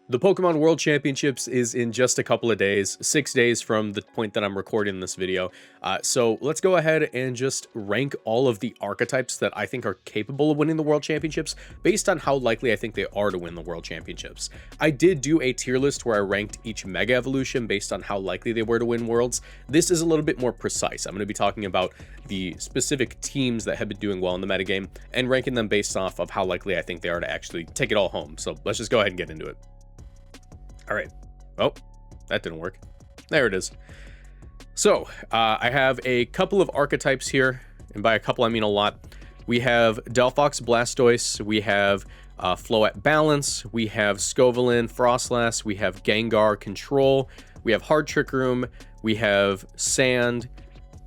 The Pokemon World Championships is in just a couple of days, 6 days from the point that I'm recording this video. So let's go ahead and just rank all of the archetypes that I think are capable of winning the World Championships based on how likely I think they are to win the World Championships. I did do a tier list where I ranked each Mega Evolution based on how likely they were to win Worlds. This is a little bit more precise. I'm going to be talking about the specific teams that have been doing well in the metagame and ranking them based off of how likely I think they are to actually take it all home. So let's just go ahead and get into it. All right. Oh, that didn't work. There it is. So I have a couple of archetypes here, and by a couple I mean a lot. We have Delphox Blastoise, we have Floette Balance, we have Scovillain Frostlass, we have Gengar Control, we have Hard Trick Room, we have Sand,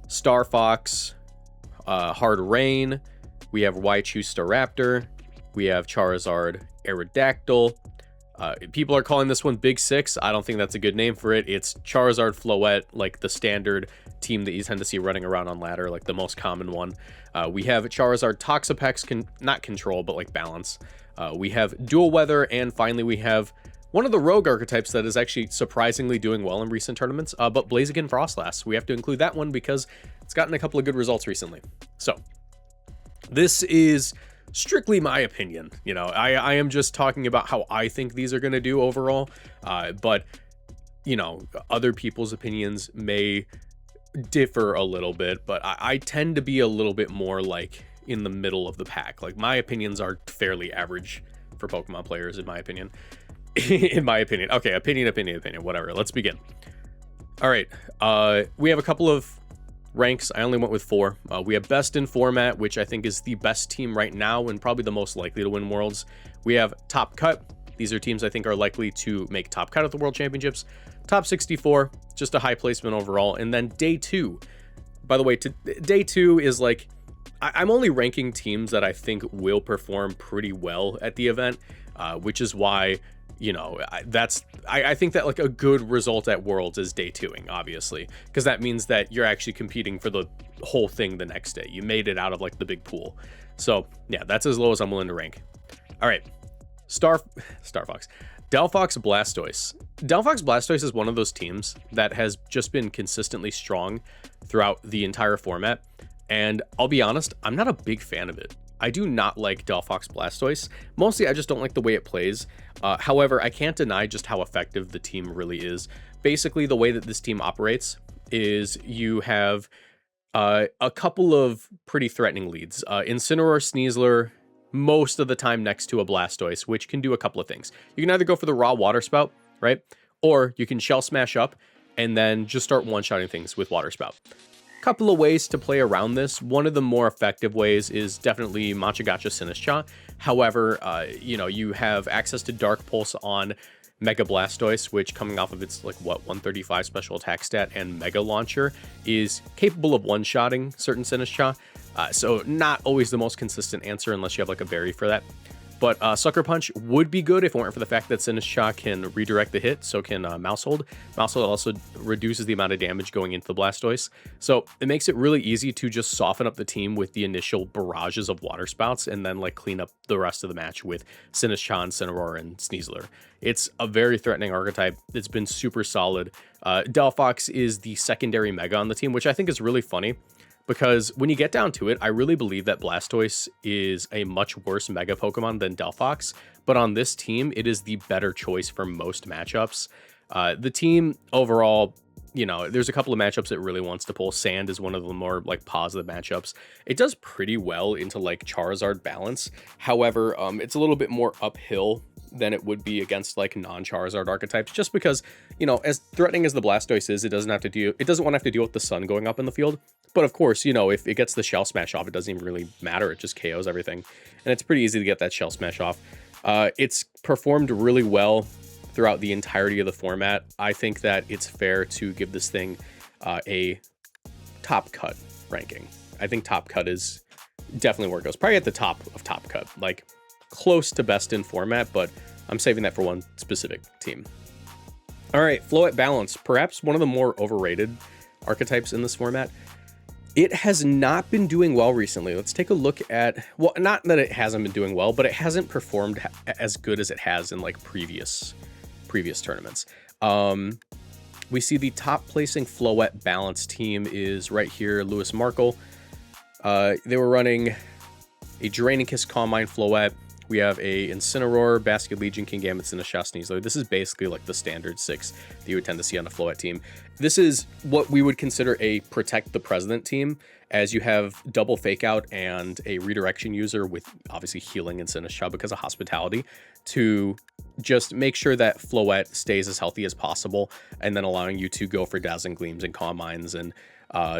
Star Fox, Hard Rain, we have Raichu Staraptor, we have Charizard Aerodactyl. People are calling this one Big Six. I don't think that's a good name for it. It's Charizard, Floette, like the standard team that you tend to see running around on ladder, like the most common one. We have Charizard Toxapex, not Control, but like Balance. We have Dual Weather, and finally we have one of the rogue archetypes that is actually surprisingly doing well in recent tournaments, but Blaziken Frostlass. We have to include that one because it's gotten a couple of good results recently. So this is strictly my opinion. You know, I am just talking about how I think these are going to do overall, but you know, other people's opinions may differ a little bit, but I tend to be a little bit more like in the middle of the pack. Like, my opinions are fairly average for Pokemon players, in my opinion. In my opinion. Okay, opinion, whatever. Let's begin. All right, we have a couple of ranks. I only went with 4. We have best in format, which I think is the best team right now and probably the most likely to win Worlds. We have top cut. These are teams I think are likely to make top cut at the World Championships. Top 64, just a high placement overall. And then day 2. By the way, day 2 is like, I'm only ranking teams that I think will perform pretty well at the event, which is why, you know, I think that like a good result at Worlds is day 2ing, obviously, because that means that you're actually competing for the whole thing the next day. You made it out of like the big pool. So yeah, that's as low as I'm willing to rank. All right, Star Fox, Delphox Blastoise. Delphox Blastoise is one of those teams that has just been consistently strong throughout the entire format. And I'll be honest, I'm not a big fan of it. I do not like Delphox Blastoise. Mostly, I just don't like the way it plays. However, I can't deny just how effective the team really is. Basically, the way that this team operates is you have a couple of pretty threatening leads. Incineroar, Sneasler, most of the time next to a Blastoise, which can do a couple of things. You can either go for the raw Water Spout, right? Or you can Shell Smash up and then just start one-shotting things with Water Spout. Couple of ways to play around this. One of the more effective ways is definitely Machagacha Sinistcha. However, you know, you have access to Dark Pulse on Mega Blastoise, which coming off of its like 135 special attack stat and Mega Launcher is capable of one-shotting certain Sinistcha. So not always the most consistent answer unless you have like a berry for that. But Sucker Punch would be good if it weren't for the fact that Sinistcha can redirect the hit, so can Mousehold. Mousehold also reduces the amount of damage going into the Blastoise. So it makes it really easy to just soften up the team with the initial barrages of Water Spouts and then like clean up the rest of the match with Sinistcha, Incineroar, and Sneasler. It's a very threatening archetype. It's been super solid. Delphox is the secondary Mega on the team, which I think is really funny. Because when you get down to it, I really believe that Blastoise is a much worse Mega Pokemon than Delphox, but on this team, it is the better choice for most matchups. The team overall, you know, there's a couple of matchups it really wants to pull. Sand is one of the more like positive matchups. It does pretty well into like Charizard Balance. However, it's a little bit more uphill than it would be against like non-Charizard archetypes, just because, you know, as threatening as the Blastoise is, it doesn't want to have to deal with the sun going up in the field. But of course, you know, if it gets the Shell Smash off, it doesn't even really matter. It just KOs everything. And it's pretty easy to get that Shell Smash off. It's performed really well throughout the entirety of the format. I think that it's fair to give this thing a top cut ranking. I think top cut is definitely where it goes. Probably at the top of top cut, like close to best in format, but I'm saving that for one specific team. All right, Floette Balance, perhaps one of the more overrated archetypes in this format. It has not been doing well recently. Let's take a look at, well, not that it hasn't been doing well, but it hasn't performed as good as it has in like previous previous tournaments. We see the top placing Floette balance team is right here, Lewis Markle. They were running a Draining Kiss Calm Mind Floette. We have a Incineroar, Basket Legion, Kingambit, Sinistcha, Sneasler. This is basically like the standard 6 that you would tend to see on a Floette team. This is what we would consider a Protect the President team, as you have double Fake Out and a Redirection user with obviously healing and Sinistcha because of Hospitality to just make sure that Floette stays as healthy as possible, and then allowing you to go for Dazzling Gleams and Calm Minds and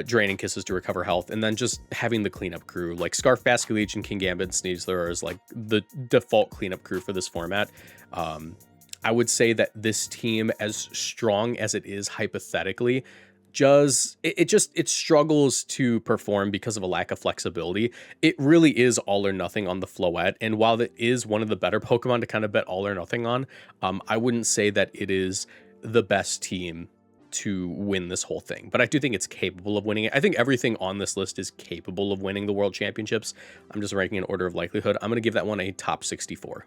Draining Kisses to recover health, and then just having the cleanup crew like Scarf, Basket Legion, Kingambit, and Sneasler is like the default cleanup crew for this format. I would say that this team, as strong as it is hypothetically, it struggles to perform because of a lack of flexibility. It really is all or nothing on the Floette, and while it is one of the better Pokemon to kind of bet all or nothing on, I wouldn't say that it is the best team to win this whole thing, but I do think it's capable of winning it. I think everything on this list is capable of winning the World Championships. I'm just ranking in order of likelihood. I'm going to give that one a top 64.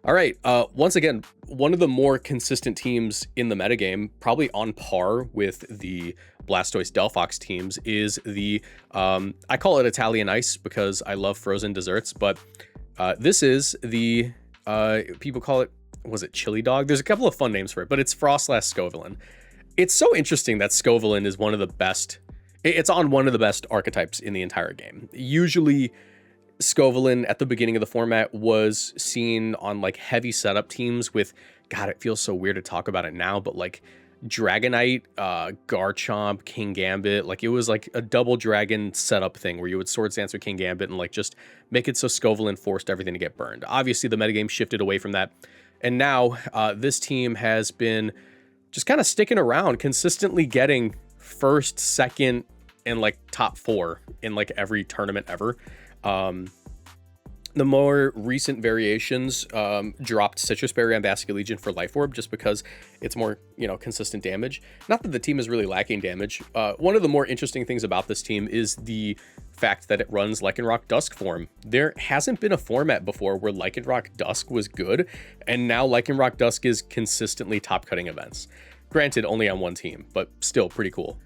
All right, once again, one of the more consistent teams in the metagame, probably on par with the Blastoise Delphox teams, is the, I call it Italian Ice because I love frozen desserts, but this is the, people call it, was it Chili Dog? There's a couple of fun names for it, but it's Froslass-Scovillain. It's so interesting that Scovillain is one of the best, it's on one of the best archetypes in the entire game. Usually Scovillain at the beginning of the format was seen on like heavy setup teams with, God, it feels so weird to talk about it now, but like Dragonite, Garchomp, Kingambit, like it was like a double dragon setup thing where you would Swords Dance with Kingambit and like just make it so Scovillain forced everything to get burned. Obviously the metagame shifted away from that, and now this team has been just kind of sticking around, consistently getting first, second, and like top 4 in like every tournament ever. The more recent variations dropped Citrus Berry on Basket Legion for Life Orb just because it's more, consistent damage. Not that the team is really lacking damage. One of the more interesting things about this team is the fact that it runs Lycanroc Dusk form. There hasn't been a format before where Lycanroc Dusk was good, and now Lycanroc Dusk is consistently top-cutting events. Granted, only on one team, but still pretty cool.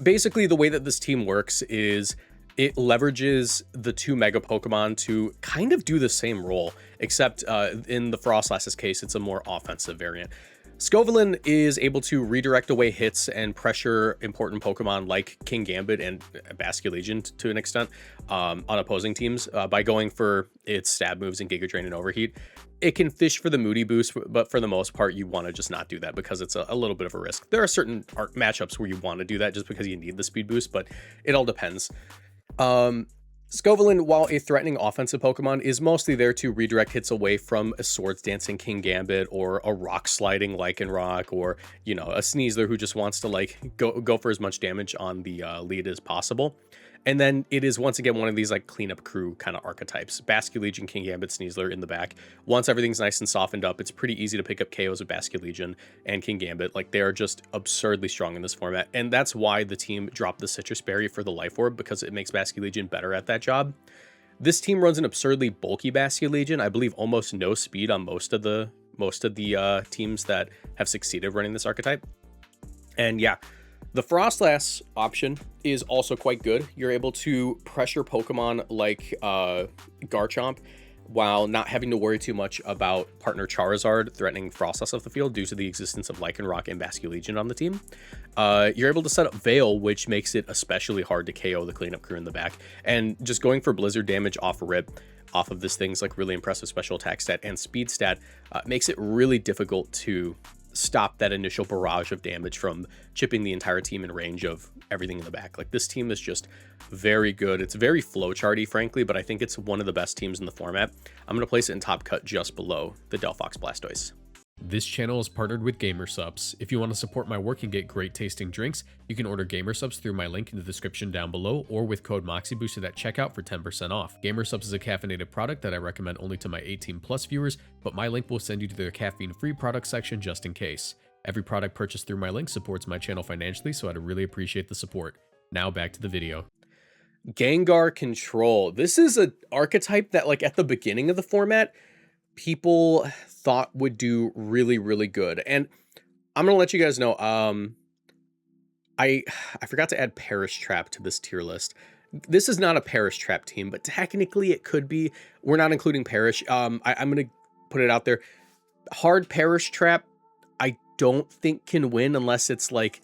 Basically, the way that this team works is it leverages the 2 Mega Pokemon to kind of do the same role, except in the Froslass's case, it's a more offensive variant. Scovillain is able to redirect away hits and pressure important Pokemon like Kingambit and Basket Legion to an extent on opposing teams by going for its stab moves and Giga Drain and Overheat. It can fish for the Moody boost, but for the most part, you want to just not do that because it's a little bit of a risk. There are certain matchups where you want to do that just because you need the speed boost, but it all depends. Scovillain, while a threatening offensive Pokemon, is mostly there to redirect hits away from a Swords Dancing Kingambit or a Rock Sliding Lycanroc, or a Sneasler who just wants to like go for as much damage on the lead as possible. And then it is once again one of these like cleanup crew kind of archetypes. Basket Legion, Kingambit, Sneasler in the back. Once everything's nice and softened up, it's pretty easy to pick up KOs with Basket Legion and Kingambit. Like they are just absurdly strong in this format. And that's why the team dropped the Citrus Berry for the Life Orb, because it makes Basket Legion better at that job. This team runs an absurdly bulky Basket Legion. I believe almost no speed on most of the teams that have succeeded running this archetype. And yeah, the Froslass option is also quite good. You're able to pressure Pokemon like Garchomp while not having to worry too much about partner Charizard threatening Froslass off the field due to the existence of Lycanroc and Basket Legion on the team. You're able to set up Veil, which makes it especially hard to KO the cleanup crew in the back. And just going for Blizzard damage off rip off of this thing's like really impressive special attack stat and speed stat makes it really difficult to stop that initial barrage of damage from chipping the entire team in range of everything in the back. Like this team is just very good. It's very flowcharty, frankly, but I think it's one of the best teams in the format. I'm going to place it in top cut just below the Delphox Blastoise. This channel is partnered with GamerSupps. If you want to support my work and get great tasting drinks, you can order GamerSupps through my link in the description down below or with code Moxie boosted at checkout for 10% off. GamerSupps is a caffeinated product that I recommend only to my 18+ viewers, but my link will send you to their caffeine-free product section just in case. Every product purchased through my link supports my channel financially, so I'd really appreciate the support. Now back to the video. Gengar Control. This is an archetype that like at the beginning of the format people thought would do really, really good. And I'm gonna let you guys know, I forgot to add Perish Trap to this tier list. This is not a Perish Trap team, but technically it could be. We're not including Perish. I'm gonna put it out there. Hard Perish Trap, I don't think can win unless it's like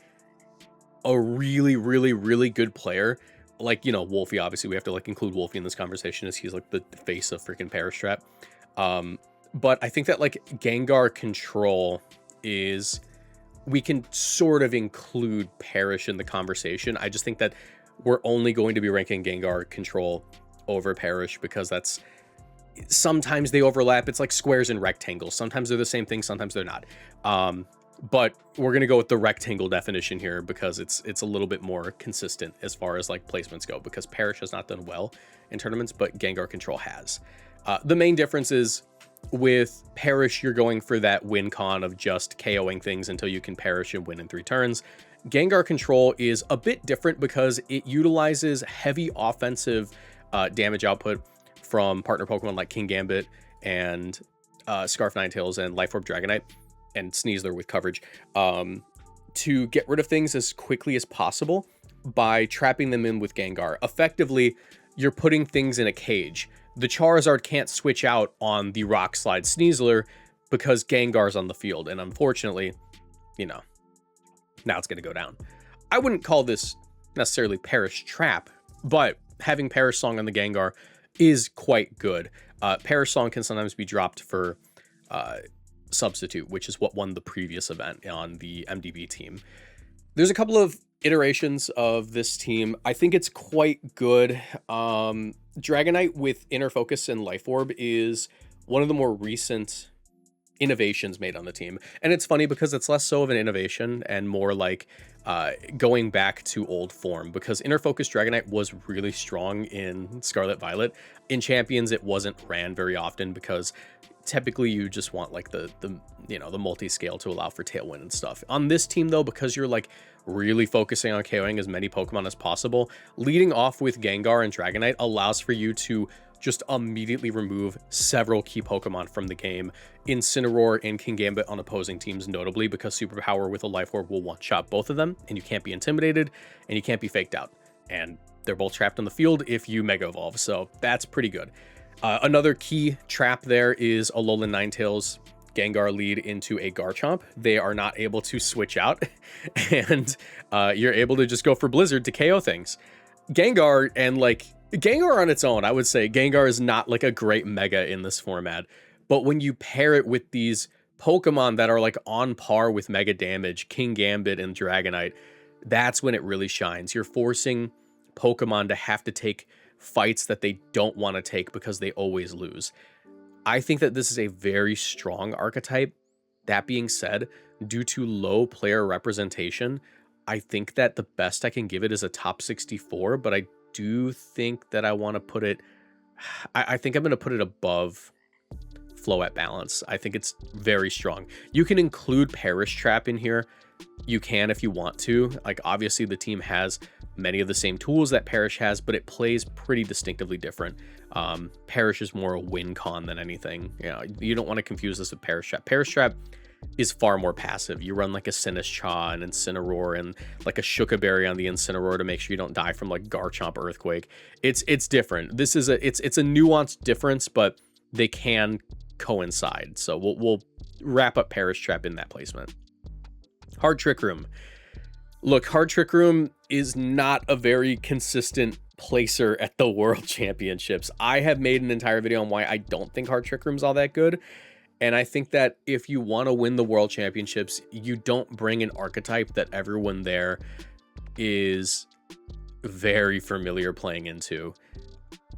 a really, really, really good player. Like, you know, Wolfie, obviously we have to like include Wolfie in this conversation as he's like the face of freaking Perish Trap. But I think that like Gengar Control is, we can sort of include Perish in the conversation. I just think that we're only going to be ranking Gengar Control over Perish because that's, sometimes they overlap. It's like squares and rectangles. Sometimes they're the same thing, sometimes they're not. But we're gonna go with the rectangle definition here because it's a little bit more consistent as far as like placements go, because Perish has not done well in tournaments, but Gengar Control has. The main difference is with Perish, you're going for that win con of just KOing things until you can Perish and win in 3 turns. Gengar Control is a bit different because it utilizes heavy offensive damage output from partner Pokemon like King Gambit and Scarf Ninetales and Life Orb Dragonite and Sneasler with coverage to get rid of things as quickly as possible by trapping them in with Gengar. Effectively, you're putting things in a cage. The Charizard can't switch out on the Rock Slide Sneasler because Gengar's on the field, and unfortunately, you know, now it's going to go down. I wouldn't call this necessarily Perish Trap, but having Perish Song on the Gengar is quite good. Perish Song can sometimes be dropped for Substitute, which is what won the previous event on the MDB team. There's a couple of iterations of this team. I think it's quite good. Dragonite with Inner Focus and Life Orb is one of the more recent innovations made on the team. And it's funny because it's less so of an innovation and more like going back to old form, because Inner Focus Dragonite was really strong in Scarlet Violet. In Champions, it wasn't ran very often because typically you just want like the you know, the multi-scale to allow for Tailwind and stuff. On this team though, because you're like really focusing on KOing as many Pokemon as possible, leading off with Gengar and Dragonite allows for you to just immediately remove several key Pokemon from the game. Incineroar and King Gambit on opposing teams, notably because Superpower with a Life Orb will one-shot both of them, and you can't be intimidated, and you can't be faked out. And they're both trapped on the field if you Mega Evolve, so that's pretty good. Another key trap there is Alolan Ninetales Gengar lead into a Garchomp. They are not able to switch out, and you're able to just go for Blizzard to KO things. Gengar and like Gengar on its own, I would say Gengar is not like a great mega in this format, but when you pair it with these Pokemon that are like on par with mega damage, King Gambit and Dragonite, that's when it really shines. You're forcing Pokemon to have to take fights that they don't want to take because they always lose. I think that this is a very strong archetype. That being said, due to low player representation, I think that the best I can give it is a top 64, but I do think that I want to put it, I think I'm going to put it above Flow at Balance. I think it's very strong. You can include Perish Trap in here. You can if you want to. Like, obviously the team has many of the same tools that Perish has, but it plays pretty distinctively different. Perish is more a win con than anything. You know, you don't want to confuse this with Perish Trap. Perish Trap is far more passive. You run like a Sinistcha and Incineroar and like a Shukaberry on the Incineroar to make sure you don't die from like Garchomp Earthquake. It's different. This is it's a nuanced difference, but they can coincide. So we'll wrap up Perish Trap in that placement. Hard Trick Room. Look, Hard Trick Room is not a very consistent placer at the World Championships. I have made an entire video on why I don't think Hard Trick Room's all that good. And I think that if you want to win the World Championships, you don't bring an archetype that everyone there is very familiar playing into.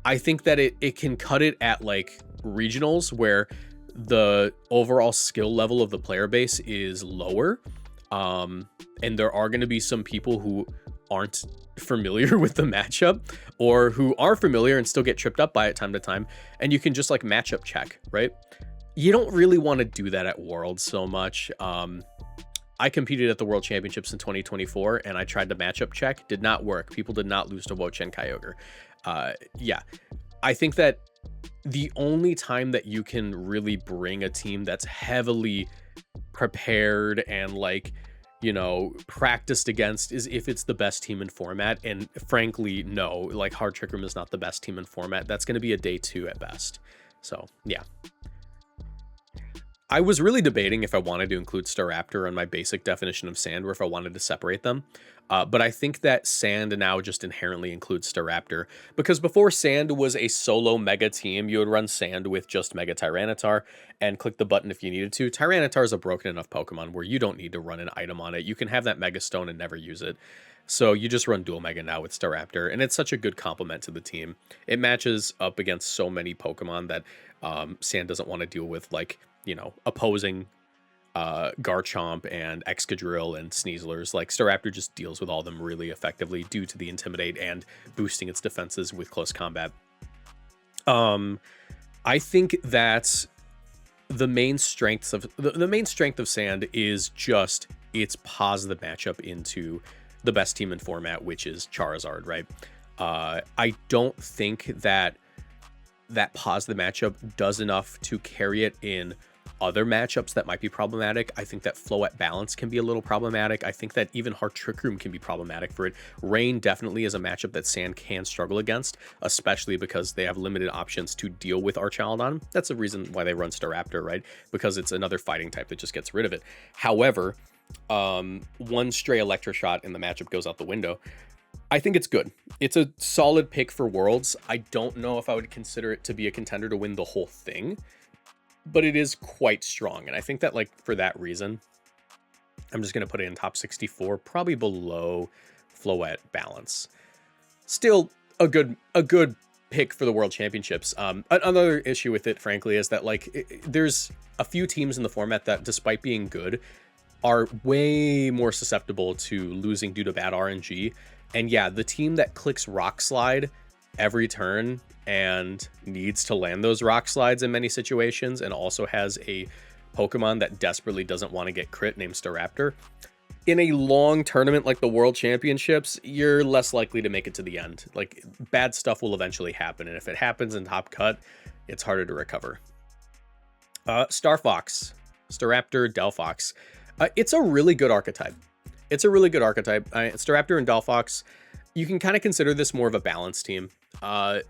I think that it can cut it at like regionals where the overall skill level of the player base is lower. And there are going to be some people who aren't familiar with the matchup, or who are familiar and still get tripped up by it time to time. And you can just like matchup check, right? You don't really want to do that at Worlds so much. I competed at the World Championships in 2024 and I tried to matchup check. Did not work. People did not lose to Wo-Chen Kyogre. Yeah, I think that the only time that you can really bring a team that's heavily prepared and like, practiced against is if it's the best team in format. And frankly, no, like Hard Trick Room is not the best team in format. That's going to be a day 2 at best. So yeah. I was really debating if I wanted to include Staraptor on my basic definition of Sand or if I wanted to separate them. But I think that Sand now just inherently includes Staraptor, because before Sand was a solo mega team, you would run Sand with just Mega Tyranitar and click the button if you needed to. Tyranitar is a broken enough Pokemon where you don't need to run an item on it. You can have that Mega Stone and never use it. So you just run Dual Mega now with Staraptor, and it's such a good complement to the team. It matches up against so many Pokemon that Sand doesn't want to deal with, like, opposing Garchomp and Excadrill and Sneaslers. Like, Staraptor just deals with all of them really effectively due to the Intimidate and boosting its defenses with close combat. I think that the main strength of Sand is just its positive matchup into the best team in format, which is Charizard, right? I don't think that positive matchup does enough to carry it in other matchups that might be problematic. I think that Floette Balance can be a little problematic. I think that even Hard Trick Room can be problematic for it. Rain definitely is a matchup that Sand can struggle against, especially because they have limited options to deal with Archaludon. That's the reason why they run Staraptor, right? Because it's another fighting type that just gets rid of it. However, one stray Electroshot and the matchup goes out the window. I think it's good. It's a solid pick for Worlds. I don't know if I would consider it to be a contender to win the whole thing, but it is quite strong. And I think that, like, for that reason, I'm just going to put it in top 64, probably below Floette Balance. Still a good pick for the World Championships. Another issue with it, frankly, is that, like, there's a few teams in the format that, despite being good, are way more susceptible to losing due to bad RNG. And yeah, the team that clicks Rock Slide every turn and needs to land those Rock Slides in many situations, and also has a Pokemon that desperately doesn't want to get crit named Staraptor, in a long tournament like the World Championships, you're less likely to make it to the end. Like, bad stuff will eventually happen, and if it happens in Top Cut, it's harder to recover. Star Fox, Staraptor, Delphox. It's a really good archetype. Staraptor and Delphox, you can kind of consider this more of a balanced team.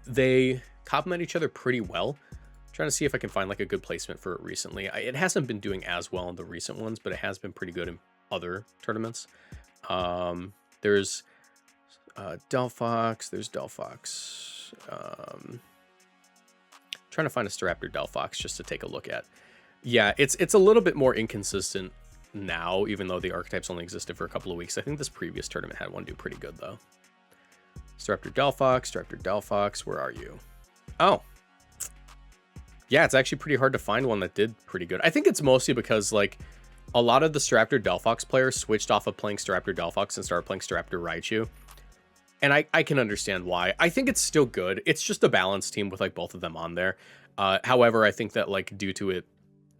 They complement each other pretty well. I'm trying to see if I can find like a good placement for it recently. It hasn't been doing as well in the recent ones, but it has been pretty good in other tournaments. There's Delphox. There's Delphox. Trying to find a Staraptor Delphox just to take a look at. Yeah, it's a little bit more inconsistent now, even though the archetypes only existed for a couple of weeks. I think this previous tournament had one do pretty good, though. Staraptor Delphox, where are you? Oh. Yeah, it's actually pretty hard to find one that did pretty good. I think it's mostly because, like, a lot of the Staraptor Delphox players switched off of playing Staraptor Delphox and started playing Staraptor Raichu. And I can understand why. I think it's still good. It's just a balanced team with, like, both of them on there. However, I think that, like, due to it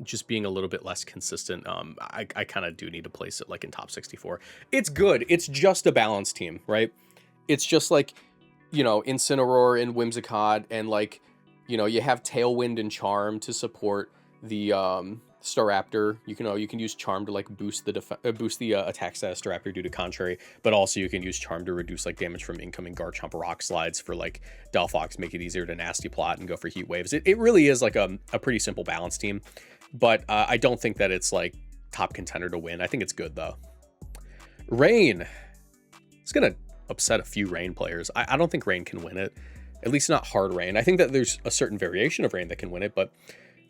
just being a little bit less consistent, I kind of do need to place it, like, in top 64. It's good. It's just a balanced team, right? It's just like, Incineroar and Whimsicott, and, like, you have Tailwind and Charm to support the Staraptor. You can use Charm to, like, boost the attack status Staraptor due to Contrary, but also you can use Charm to reduce, like, damage from incoming Garchomp Rock Slides for, like, Delphox, make it easier to Nasty Plot and go for Heat Waves. It really is, like, a pretty simple balance team, but I don't think that it's, like, top contender to win. I think it's good, though. Rain. It's gonna upset a few Rain players. I don't think Rain can win it, at least not hard Rain. I think that there's a certain variation of Rain that can win it, but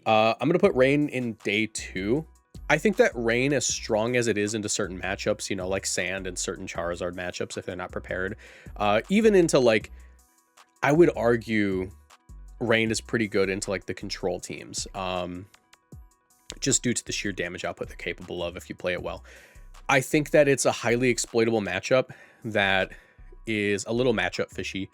I'm going to put Rain in day 2. I think that Rain, as strong as it is into certain matchups, like Sand and certain Charizard matchups, if they're not prepared, even into, like, I would argue Rain is pretty good into, like, the control teams, just due to the sheer damage output they're capable of if you play it well. I think that it's a highly exploitable matchup that is a little matchup fishy,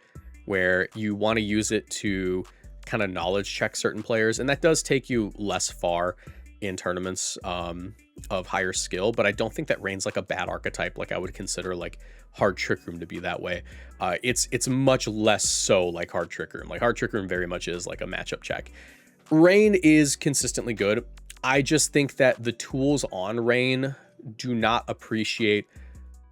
where you want to use it to kind of knowledge check certain players, and that does take you less far in tournaments of higher skill, but I don't think that Rain's like a bad archetype. Like I would consider like Hard Trick Room to be that way. It's much less so like Hard Trick Room. Like Hard Trick Room very much is like a matchup check. Rain is consistently good. I just think that the tools on Rain do not appreciate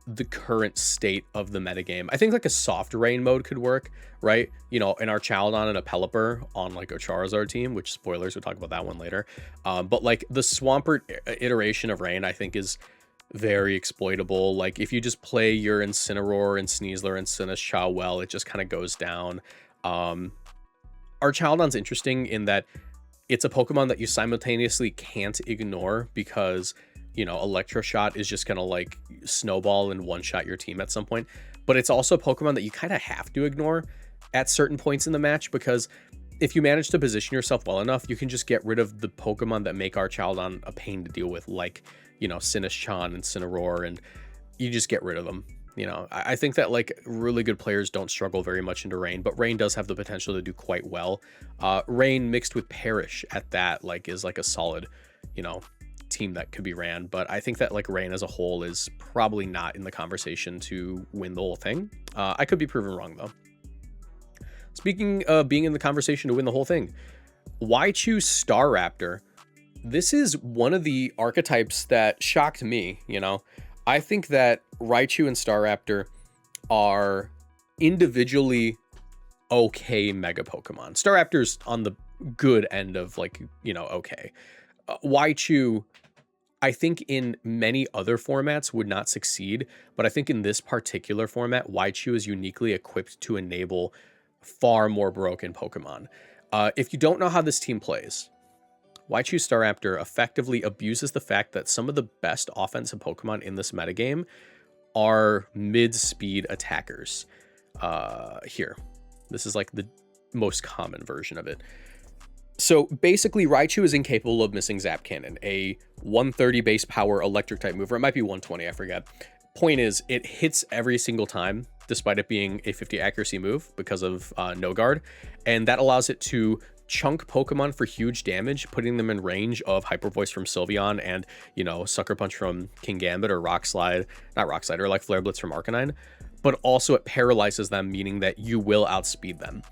the current state of the metagame. I think like a soft Rain mode could work, right? You know, in our Chaldon and a Pelipper on like a Charizard team, which spoilers, we'll talk about that one later. But like the Swampert iteration of Rain, I think is very exploitable. Like if you just play your Incineroar and Sneasler and Sinistcha well, it just kind of goes down. Our Chaldon's interesting in that it's a Pokemon that you simultaneously can't ignore because, you know, Electroshock is just gonna like snowball and one-shot your team at some point. But it's also a Pokemon that you kind of have to ignore at certain points in the match, because if you manage to position yourself well enough, you can just get rid of the Pokemon that make our Chaldon a pain to deal with, like, you know, Sinistcha and Incineroar, and you just get rid of them. You know, I think that like really good players don't struggle very much into Rain, but Rain does have the potential to do quite well. Rain mixed with Perish at that like is like a solid, you know, team that could be ran. But I think that like Rain as a whole is probably not in the conversation to win the whole thing. I could be proven wrong though. Speaking of being in the conversation to win the whole thing, why choose Staraptor? This is one of the archetypes that shocked me, you know. I think that Raichu and Staraptor are individually okay Mega Pokemon. Staraptor's on the good end of like, you know, okay. Raichu, I think in many other formats would not succeed, but I think in this particular format, Raichu is uniquely equipped to enable far more broken Pokemon. If you don't know how this team plays, Raichu Staraptor effectively abuses the fact that some of the best offensive Pokemon in this metagame are mid-speed attackers. Here, this is like the most common version of it. So basically, Raichu is incapable of missing Zap Cannon, a 130 base power electric type mover. It might be 120, I forget. Point is, it hits every single time, despite it being a 50 accuracy move because of no guard, and that allows it to chunk Pokemon for huge damage, putting them in range of Hyper Voice from Sylveon and, you know, Sucker Punch from Kingambit, or Rock Slide, not Rock Slide, or like Flare Blitz from Arcanine, but also it paralyzes them, meaning that you will outspeed them.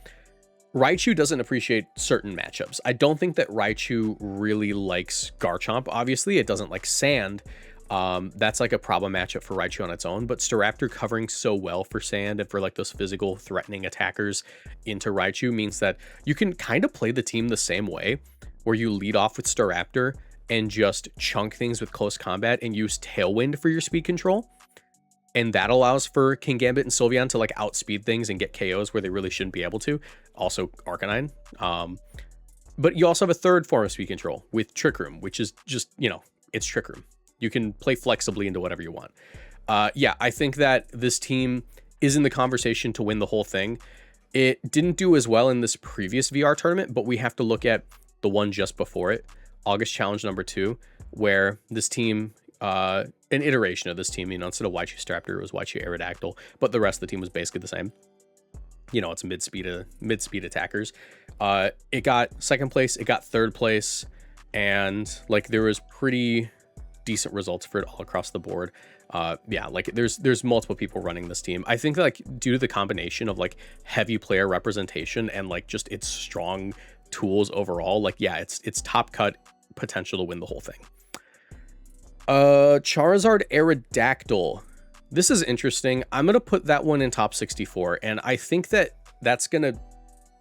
Raichu doesn't appreciate certain matchups. I don't think that Raichu really likes Garchomp. Obviously, it doesn't like Sand. That's like a problem matchup for Raichu on its own, but Staraptor covering so well for Sand and for like those physical threatening attackers into Raichu means that you can kind of play the team the same way, where you lead off with Staraptor and just chunk things with close combat and use Tailwind for your speed control. And that allows for Kingambit and Sylveon to like outspeed things and get KOs where they really shouldn't be able to. Also Arcanine. But you also have a third form of speed control with Trick Room, which is just, you know, it's Trick Room. You can play flexibly into whatever you want. Yeah, I think that this team is in the conversation to win the whole thing. It didn't do as well in this previous VR tournament, but we have to look at the one just before it, August Challenge number 2, where this team, an iteration of this team, you know, instead of Raichu Staraptor, it was Raichu Aerodactyl, but the rest of the team was basically the same. You know, it's mid-speed attackers. It got second place, it got third place, and like there was pretty decent results for it all across the board. Yeah, like there's multiple people running this team. I think like due to the combination of like heavy player representation and like just its strong tools overall, like yeah, it's top cut potential to win the whole thing. Charizard Aerodactyl. This is interesting. I'm gonna put that one in top 64, and I think that that's gonna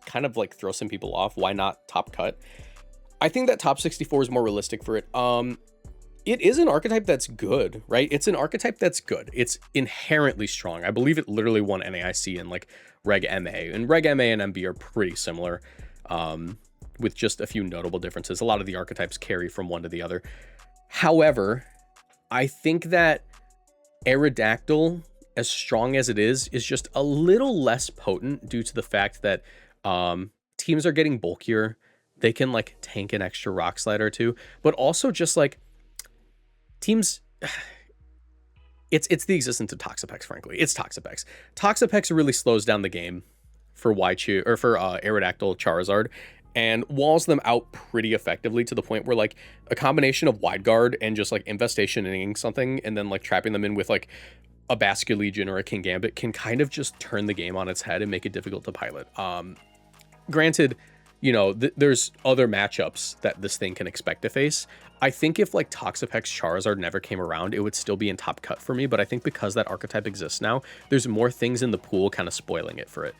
kind of like throw some people off. Why not top cut? I think that top 64 is more realistic for it. It is an archetype that's good, right? It's an archetype that's good. It's inherently strong. I believe it literally won NAIC in like Reg MA, and Reg MA and MB are pretty similar, with just a few notable differences. A lot of the archetypes carry from one to the other. However, I think that Aerodactyl, as strong as it is just a little less potent due to the fact that teams are getting bulkier. They can like tank an extra Rock Slide or two, but also just like teams, it's the existence of Toxapex, frankly. It's Toxapex. Toxapex really slows down the game for Raichu, or for Aerodactyl Charizard, and walls them out pretty effectively to the point where like a combination of wide guard and just like infestationing something and then like trapping them in with like a Basket Legion or a King Gambit can kind of just turn the game on its head and make it difficult to pilot. Granted, you know, there's other matchups that this thing can expect to face. I think if like Toxapex Charizard never came around, it would still be in top cut for me, but I think because that archetype exists now, there's more things in the pool kind of spoiling it for it.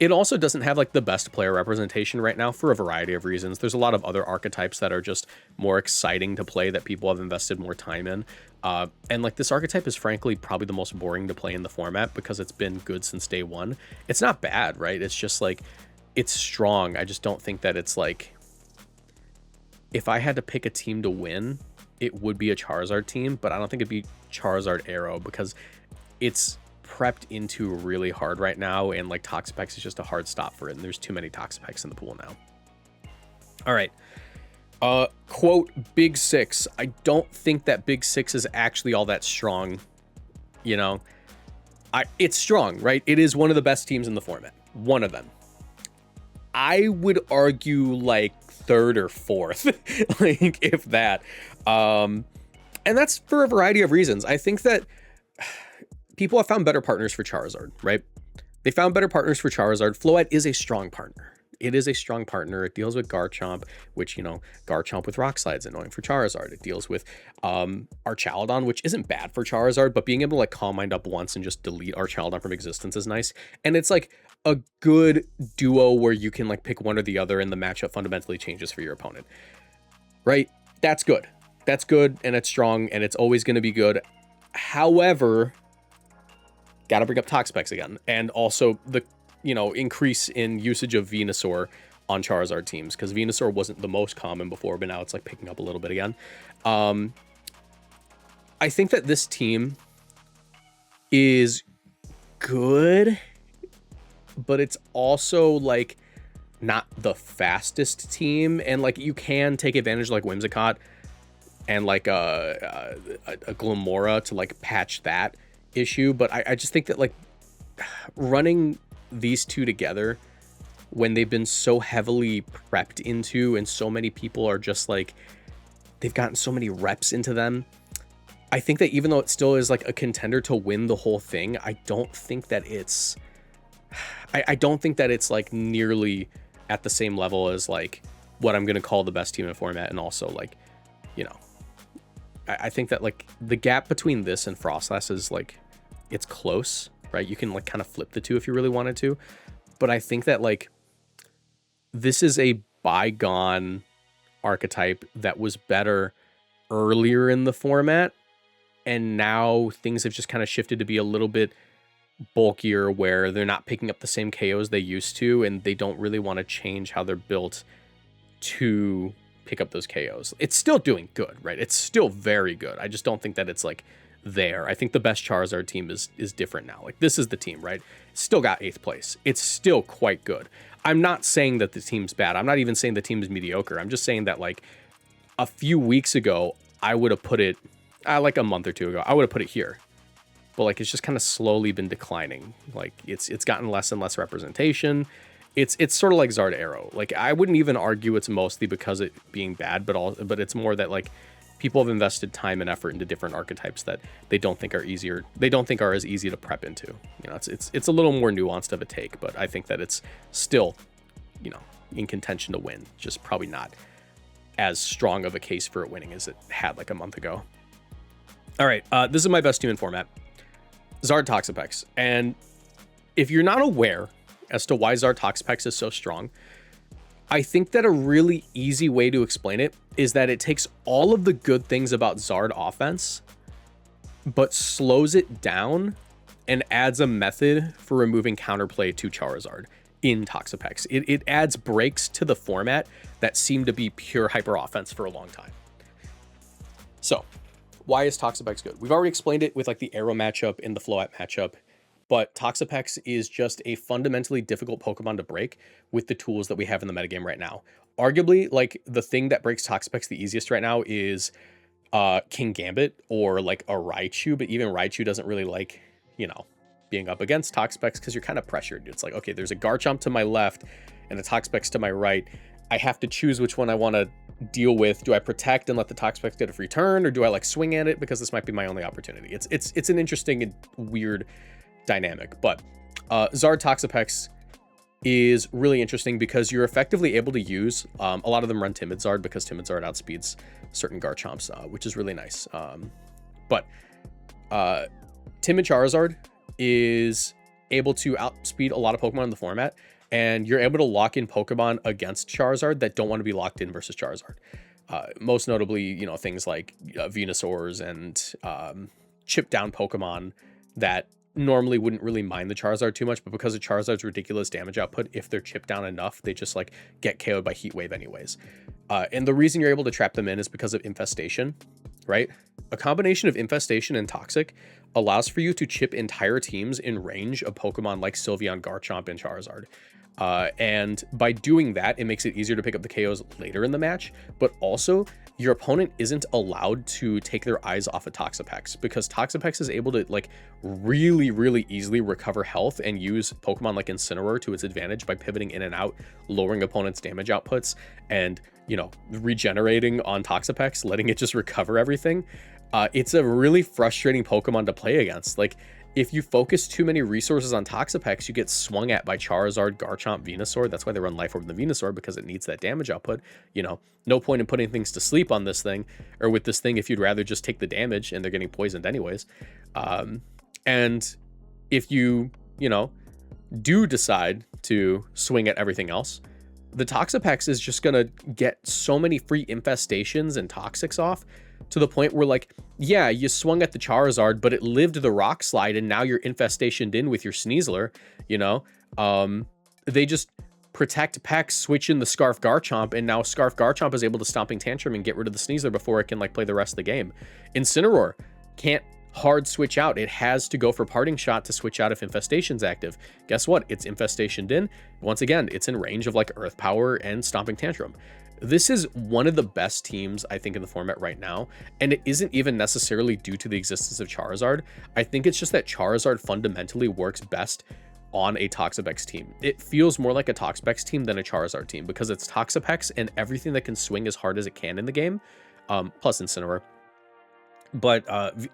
It also doesn't have like the best player representation right now for a variety of reasons. There's a lot of other archetypes that are just more exciting to play that people have invested more time in. And like this archetype is frankly probably the most boring to play in the format because it's been good since day one. It's not bad, right? It's just like, it's strong. I just don't think that it's like, if I had to pick a team to win, it would be a Charizard team, but I don't think it'd be Charizard Arrow because it's prepped into really hard right now, and like Toxapex is just a hard stop for it, and there's too many Toxapex in the pool now. All right. Quote Big Six. I don't think that Big Six is actually all that strong. You know, it's strong, right? It is one of the best teams in the format. One of them. I would argue like third or fourth, like if that. And that's for a variety of reasons. I think that people have found better partners for Charizard, right? They found better partners for Charizard. Floette is a strong partner. It is a strong partner. It deals with Garchomp, which, you know, Garchomp with Rock Slide is annoying for Charizard. It deals with Archaludon, which isn't bad for Charizard, but being able to like Calm Mind up once and just delete Archaludon from existence is nice. And it's like a good duo where you can like pick one or the other and the matchup fundamentally changes for your opponent, right? That's good. That's good, and it's strong, and it's always going to be good. However, got to bring up Toxapex again, and also the, you know, increase in usage of Venusaur on Charizard teams, because Venusaur wasn't the most common before, but now it's like picking up a little bit again. I think that this team is good, but it's also like not the fastest team, and like you can take advantage of like Whimsicott and like a Glamora to like patch that issue, but I just think that like running these two together when they've been so heavily prepped into and so many people are just like, they've gotten so many reps into them, I think that even though it still is like a contender to win the whole thing, I don't think that it's like nearly at the same level as like what I'm going to call the best team in the format. And also like, you know, I think that like the gap between this and Frostlass is like, it's close, right? You can like kind of flip the two if you really wanted to, but I think that like this is a bygone archetype that was better earlier in the format, and now things have just kind of shifted to be a little bit bulkier where they're not picking up the same KOs they used to, and they don't really want to change how they're built to pick up those KOs. It's still doing good, right? It's still very good. I just don't think that it's like there. I think the best Charizard team is different now. Like this is the team, right? Still got 8th place. It's still quite good. I'm not saying that the team's bad. I'm not even saying the team is mediocre. I'm just saying that like a few weeks ago, I would have put it, like a month or two ago, I would have put it here. But like it's just kind of slowly been declining. Like it's gotten less and less representation. It's sort of like Zard Arrow. Like I wouldn't even argue it's mostly because it being bad, but it's more that like people have invested time and effort into different archetypes that they don't think are easier. They don't think are as easy to prep into. You know, it's a little more nuanced of a take, but I think that it's still, you know, in contention to win. Just probably not as strong of a case for it winning as it had like a month ago. All right, this is my best team in format. Zard Toxapex. And if you're not aware as to why Zard Toxapex is so strong, I think that a really easy way to explain it is that it takes all of the good things about Zard offense, but slows it down and adds a method for removing counterplay to Charizard in Toxapex. It adds breaks to the format that seem to be pure hyper offense for a long time. So why is Toxapex good? We've already explained it with like the Arrow matchup and the Floette matchup, but Toxapex is just a fundamentally difficult Pokemon to break with the tools that we have in the metagame right now. Arguably, like the thing that breaks Toxapex the easiest right now is King Gambit or like a Raichu, but even Raichu doesn't really like, you know, being up against Toxapex because you're kind of pressured. It's like, okay, there's a Garchomp to my left and a Toxapex to my right, I have to choose which one I want to deal with. Do I protect and let the Toxapex get a free turn, or do I like swing at it because this might be my only opportunity? It's an interesting and weird dynamic. But Zard Toxapex is really interesting because you're effectively able to use, a lot of them run Timid Zard because Timid Zard outspeeds certain Garchomps, which is really nice. But Timid Charizard is able to outspeed a lot of Pokemon in the format, and you're able to lock in Pokemon against Charizard that don't want to be locked in versus Charizard. Most notably, you know, things like Venusaurs and chip down Pokemon that normally wouldn't really mind the Charizard too much, but because of Charizard's ridiculous damage output, if they're chipped down enough, they just like get KO'd by Heat Wave anyways. And the reason you're able to trap them in is because of Infestation, right? A combination of Infestation and Toxic allows for you to chip entire teams in range of Pokemon like Sylveon, Garchomp, and Charizard. And by doing that, it makes it easier to pick up the KOs later in the match, but also your opponent isn't allowed to take their eyes off of Toxapex, because Toxapex is able to like really easily recover health and use Pokemon like Incineroar to its advantage by pivoting in and out, lowering opponents' damage outputs, and, you know, regenerating on Toxapex, letting it just recover everything. It's a really frustrating Pokemon to play against. Like, if you focus too many resources on Toxapex, you get swung at by Charizard, Garchomp, Venusaur. That's why they run Life Orb in the Venusaur, because it needs that damage output. You know, no point in putting things to sleep on this thing, or with this thing, if you'd rather just take the damage and they're getting poisoned anyways. And if you know, do decide to swing at everything else, the Toxapex is just gonna get so many free infestations and toxics off, to the point where, like, yeah, you swung at the Charizard, but it lived the Rock Slide, and now you're infestationed in with your Sneasler, you know? They just protect Pex, switch in the Scarf Garchomp, and now Scarf Garchomp is able to Stomping Tantrum and get rid of the Sneasler before it can, like, play the rest of the game. Incineroar can't hard switch out. It has to go for Parting Shot to switch out if Infestation's active. Guess what? It's infestationed in. Once again, it's in range of, like, Earth Power and Stomping Tantrum. This is one of the best teams, I think, in the format right now, and it isn't even necessarily due to the existence of Charizard. I think it's just that Charizard fundamentally works best on a Toxapex team. It feels more like a Toxapex team than a Charizard team, because it's Toxapex and everything that can swing as hard as it can in the game, plus Incineroar. But,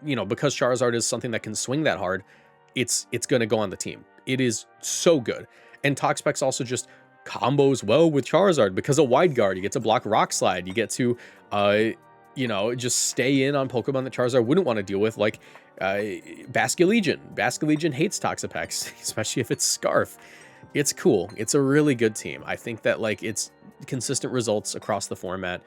you know, because Charizard is something that can swing that hard, it's going to go on the team. It is so good. And Toxapex also just combos well with Charizard because of Wide Guard. You get to block Rock Slide. You get to, you know, just stay in on Pokemon that Charizard wouldn't want to deal with, like Basculegion. Basculegion hates Toxapex, especially if it's Scarf. It's cool. It's a really good team. I think that, like, its consistent results across the format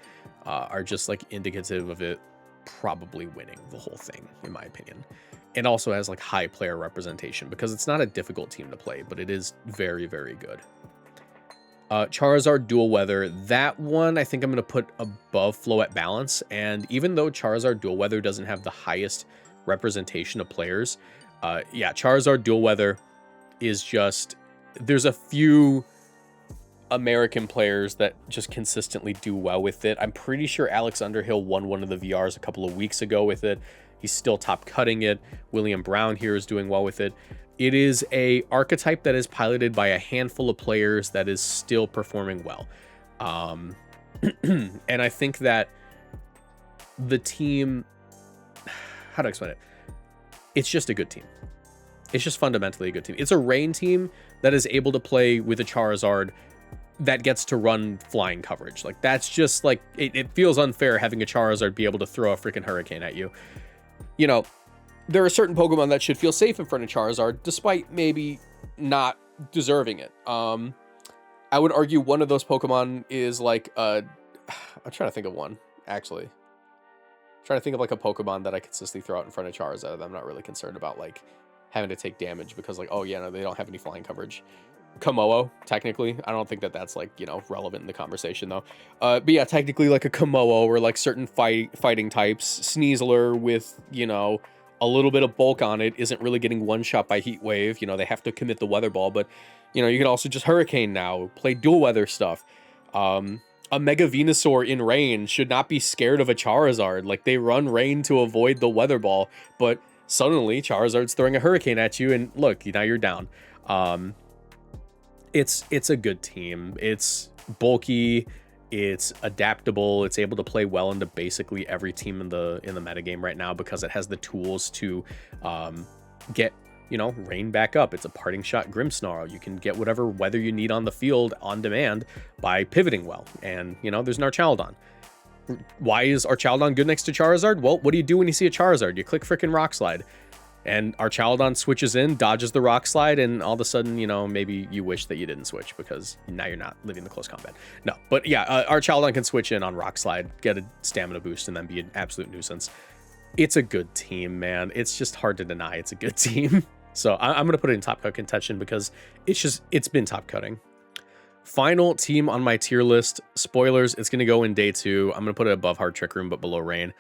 are just, like, indicative of it probably winning the whole thing, in my opinion. It also has, like, high player representation because it's not a difficult team to play, but it is very good. Charizard Dual Weather, that one I think I'm going to put above Floette Balance, and even though Charizard Dual Weather doesn't have the highest representation of players, yeah, Charizard Dual Weather is just, there's a few American players that just consistently do well with it. I'm pretty sure Alex Underhill won one of the VRs a couple of weeks ago with it. He's still top cutting it. William Brown here is doing well with it. It is a archetype that is piloted by a handful of players that is still performing well. And I think that the team, how to explain it? It's just a good team. It's just fundamentally a good team. It's a rain team that is able to play with a Charizard that gets to run flying coverage. Like, that's just, like, it feels unfair having a Charizard be able to throw a freaking hurricane at you. You know, there are certain Pokemon that should feel safe in front of Charizard, despite maybe not deserving it. I would argue one of those Pokemon is like, I'm trying to think of one, actually. I'm trying to think of, like, a Pokemon that I consistently throw out in front of Charizard that I'm not really concerned about, like, having to take damage because, like, oh, yeah, no, they don't have any flying coverage. Komodo, technically. I don't think that that's, like, you know, relevant in the conversation, though. But yeah, technically, like, a Komodo or, like, certain fighting types. Sneasler with, you know, a little bit of bulk on it isn't really getting one shot by Heat Wave. You know, they have to commit the Weather Ball, but, you know, you can also just Hurricane now, play dual weather stuff. A Mega Venusaur in rain should not be scared of a Charizard. Like, they run rain to avoid the Weather Ball, but suddenly Charizard's throwing a Hurricane at you, and look, now you're down. It's a good team. It's bulky, it's adaptable, it's able to play well into basically every team in the metagame right now because it has the tools to get, you know, rain back up. It's a parting shot Grimmsnarl. You can get whatever weather you need on the field on demand by pivoting well. And, you know, there's an Archaldon. Why is Archaldon good next to Charizard? Well, what do you do when you see a Charizard? You click frickin' Rock Slide. And Archaldon switches in, dodges the Rock Slide, and all of a sudden, you know, maybe you wish that you didn't switch because now you're not living the close combat. No, but yeah, Archaldon can switch in on Rock Slide, get a stamina boost, and then be an absolute nuisance. It's a good team, man. It's just hard to deny it's a good team. So I'm going to put it in top cut contention because it's been top cutting. Final team on my tier list. Spoilers, it's going to go in day 2. I'm going to put it above Hard Trick Room, but below Rain.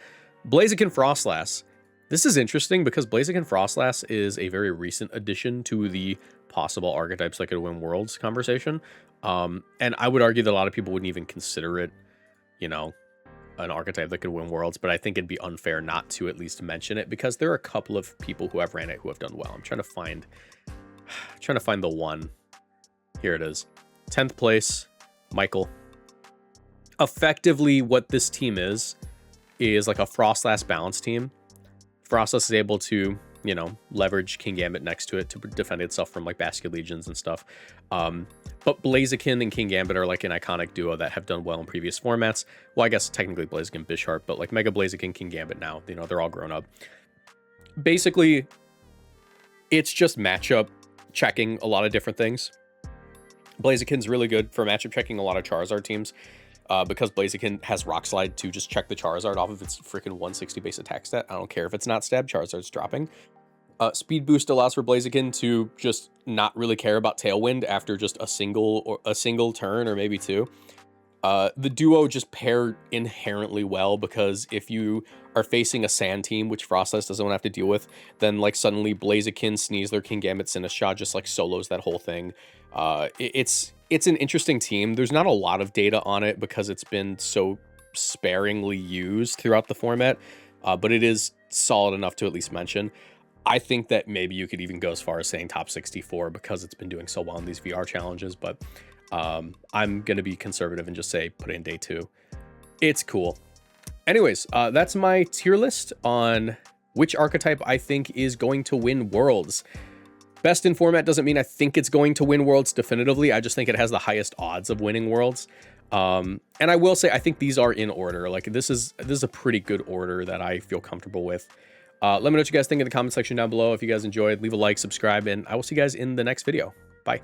Blaziken Frostlass. This is interesting because Blaziken Frostlass is a very recent addition to the possible archetypes that could win Worlds conversation. And I would argue that a lot of people wouldn't even consider it, you know, an archetype that could win Worlds, but I think it'd be unfair not to at least mention it because there are a couple of people who have ran it who have done well. I'm trying to find the one. Here it is. 10th place, Michael. Effectively, what this team is like a Frostlass balance team. Frostlass is able to, you know, leverage Kingambit next to it to defend itself from like Basket Legions and stuff. But Blaziken and Kingambit are like an iconic duo that have done well in previous formats. Well, I guess technically Blaziken, Bisharp, but like Mega Blaziken, Kingambit now, you know, they're all grown up. Basically, it's just matchup checking a lot of different things. Blaziken's really good for matchup checking a lot of Charizard teams. Because Blaziken has Rock Slide to just check the Charizard off of its freaking 160 base attack stat. I don't care if it's not stab, Charizard's dropping. Speed Boost allows for Blaziken to just not really care about Tailwind after just a single turn or maybe 2. The duo just pair inherently well because if you are facing a Sand team, which Frostlass doesn't want to have to deal with, then like suddenly Blaziken, Sneasler, Kingambit, Sinistcha just like solos that whole thing. It's an interesting team. There's not a lot of data on it because it's been so sparingly used throughout the format, but it is solid enough to at least mention. I think that maybe you could even go as far as saying top 64 because it's been doing so well in these VR challenges, but I'm going to be conservative and just say put it in day 2. It's cool. Anyways, that's my tier list on which archetype I think is going to win Worlds. Best in format doesn't mean I think it's going to win Worlds definitively. I just think it has the highest odds of winning Worlds. And I will say, I think these are in order. Like this is a pretty good order that I feel comfortable with. Let me know what you guys think in the comment section down below. If you guys enjoyed, leave a like, subscribe, and I will see you guys in the next video. Bye.